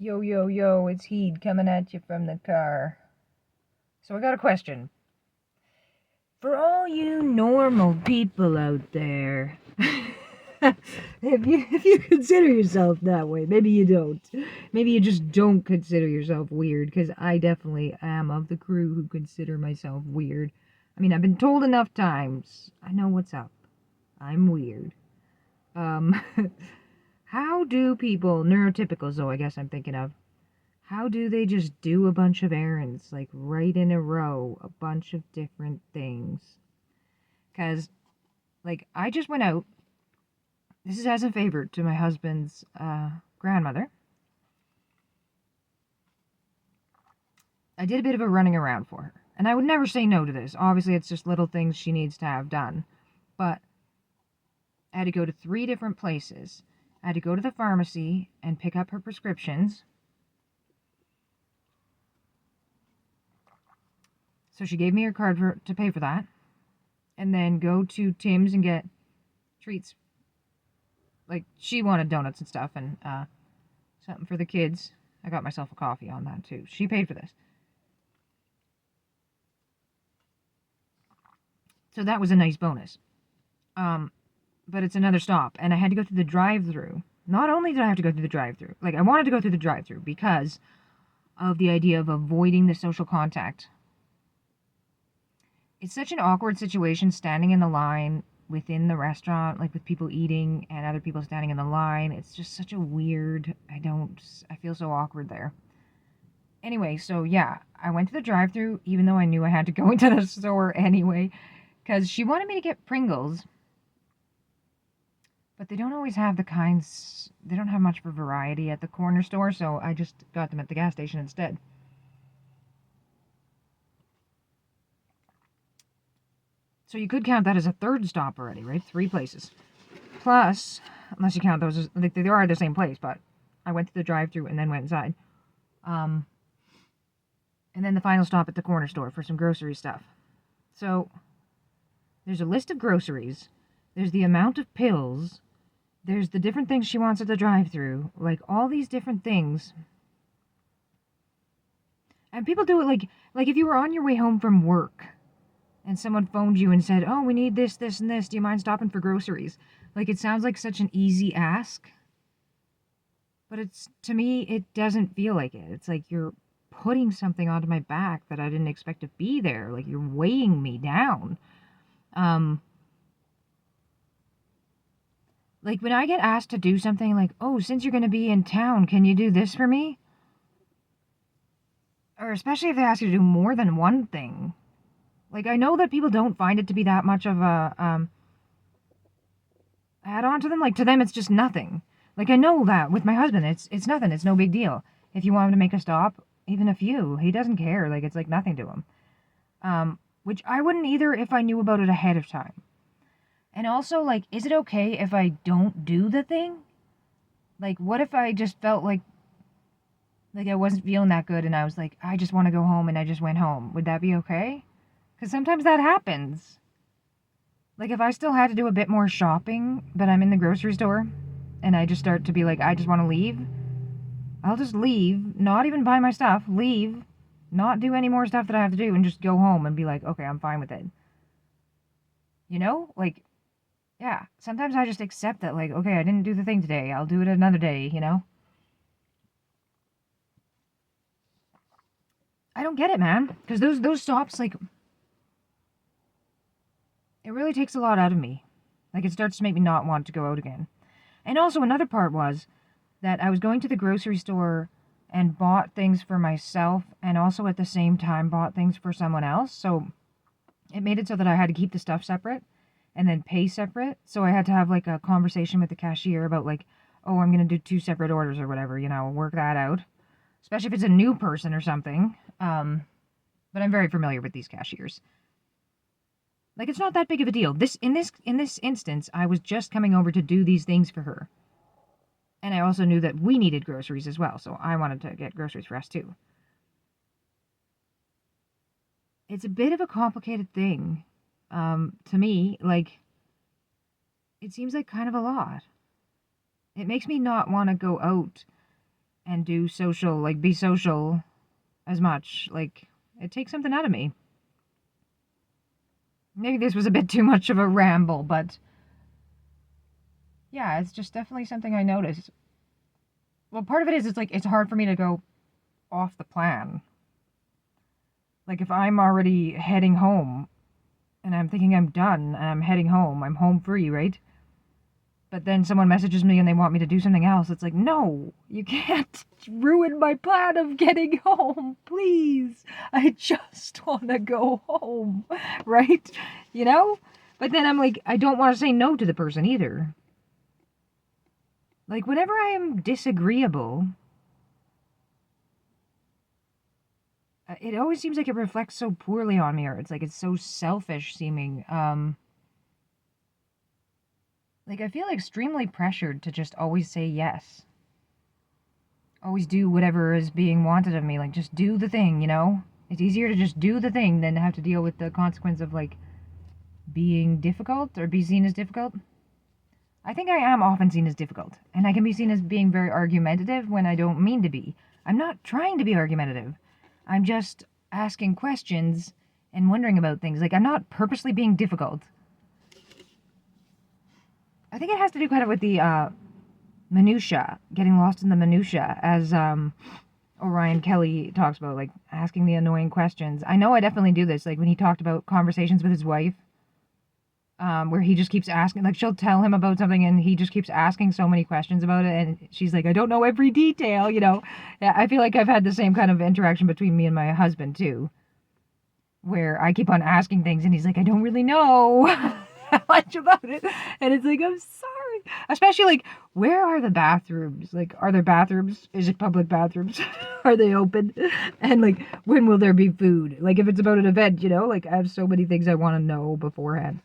Yo, yo, yo, it's Heed coming at you from the car. So I got a question. For all you normal people out there, if you consider yourself that way, maybe you don't. Maybe you just don't consider yourself weird, because I definitely am of the crew who consider myself weird. I mean, I've been told enough times. I know what's up. I'm weird. Um, how do people, neurotypicals though, I guess I'm thinking of, how do they just do a bunch of errands, like right in a row, a bunch of different things? Because, like, I just went out. This is as a favor to my husband's grandmother. I did a bit of a running around for her. And I would never say no to this. Obviously, it's just little things she needs to have done. But I had to go to 3 different places. I had to go to the pharmacy and pick up her prescriptions. So she gave me her card to pay for that. And then go to Tim's and get treats. Like, she wanted donuts and stuff, and something for the kids. I got myself a coffee on that too. She paid for this. So that was a nice bonus. But it's another stop, and I had to go through the drive-through. Not only did I have to go through the drive-through, like, I wanted to go through the drive-through because of the idea of avoiding the social contact. It's such an awkward situation standing in the line within the restaurant, like with people eating and other people standing in the line. It's just such a weird, I feel so awkward there. Anyway, so yeah, I went to the drive-through even though I knew I had to go into the store anyway, because she wanted me to get Pringles, but they don't always have the kinds, they don't have much of a variety at the corner store, so I just got them at the gas station instead. So you could count that as a third stop already, right? 3 places. Plus, unless you count those, like, they are the same place, but I went to the drive-through and then went inside. And then the final stop at the corner store for some grocery stuff. So there's a list of groceries. There's the amount of pills. There's the different things she wants at the drive-through. Like, all these different things. And people do it like if you were on your way home from work and someone phoned you and said, "Oh, we need this, this, and this. Do you mind stopping for groceries?" Like, it sounds like such an easy ask. But to me, it doesn't feel like it. It's like you're putting something onto my back that I didn't expect to be there. Like, you're weighing me down. Um, like, when I get asked to do something like, "Oh, since you're going to be in town, can you do this for me?" Or especially if they ask you to do more than one thing. Like, I know that people don't find it to be that much of a add on to them. Like, to them, it's just nothing. Like, I know that with my husband, it's nothing. It's no big deal. If you want him to make a stop, even a few, he doesn't care. Like, it's like nothing to him. Which I wouldn't either if I knew about it ahead of time. And also, like, is it okay if I don't do the thing? Like, what if I just felt like I wasn't feeling that good and I was like, I just want to go home and I just went home? Would that be okay? Because sometimes that happens. Like, if I still had to do a bit more shopping, but I'm in the grocery store and I just start to be like, I just want to leave, I'll just leave, not even buy my stuff, leave, not do any more stuff that I have to do, and just go home and be like, okay, I'm fine with it. You know? Like, yeah, sometimes I just accept that, like, okay, I didn't do the thing today, I'll do it another day, you know? I don't get it, man. Because those stops, like, it really takes a lot out of me. Like, it starts to make me not want to go out again. And also, another part was that I was going to the grocery store and bought things for myself and also at the same time bought things for someone else. So it made it so that I had to keep the stuff separate and then pay separate. So I had to have like a conversation with the cashier about like, oh, I'm going to do 2 separate orders or whatever, you know, work that out. Especially if it's a new person or something. But I'm very familiar with these cashiers. Like, it's not that big of a deal. In this instance, I was just coming over to do these things for her. And I also knew that we needed groceries as well, so I wanted to get groceries for us too. It's a bit of a complicated thing. To me, like, it seems like kind of a lot. It makes me not want to go out and do social, like be social as much. Like, it takes something out of me. Maybe this was a bit too much of a ramble, but yeah, it's just definitely something I noticed. Well, part of it is it's like it's hard for me to go off the plan. Like if I'm already heading home and I'm thinking I'm done and I'm heading home, I'm home free, right? But then someone messages me and they want me to do something else. It's like, no, you can't ruin my plan of getting home. Please. I just want to go home, right? You know? But then I'm like, I don't want to say no to the person either. Like, whenever I am disagreeable, it always seems like it reflects so poorly on me, or it's like it's so selfish seeming. Like, I feel extremely pressured to just always say yes. Always do whatever is being wanted of me. Like, just do the thing, you know? It's easier to just do the thing than to have to deal with the consequence of, like, being difficult or be seen as difficult. I think I am often seen as difficult, and I can be seen as being very argumentative when I don't mean to be. I'm not trying to be argumentative. I'm just asking questions and wondering about things. Like, I'm not purposely being difficult. I think it has to do kind of with the minutia, getting lost in the minutia, as Orion Kelly talks about, like asking the annoying questions. I know I definitely do this, like when he talked about conversations with his wife, where he just keeps asking, like she'll tell him about something and he just keeps asking so many questions about it, and she's like, I don't know every detail, you know. Yeah, I feel like I've had the same kind of interaction between me and my husband too, where I keep on asking things and he's like, I don't really know much about it, and it's like, I'm sorry. Especially like, where are the bathrooms? Like, are there bathrooms? Is it public bathrooms? Are they open? And like, when will there be food? Like, if it's about an event, you know, like I have so many things I want to know beforehand.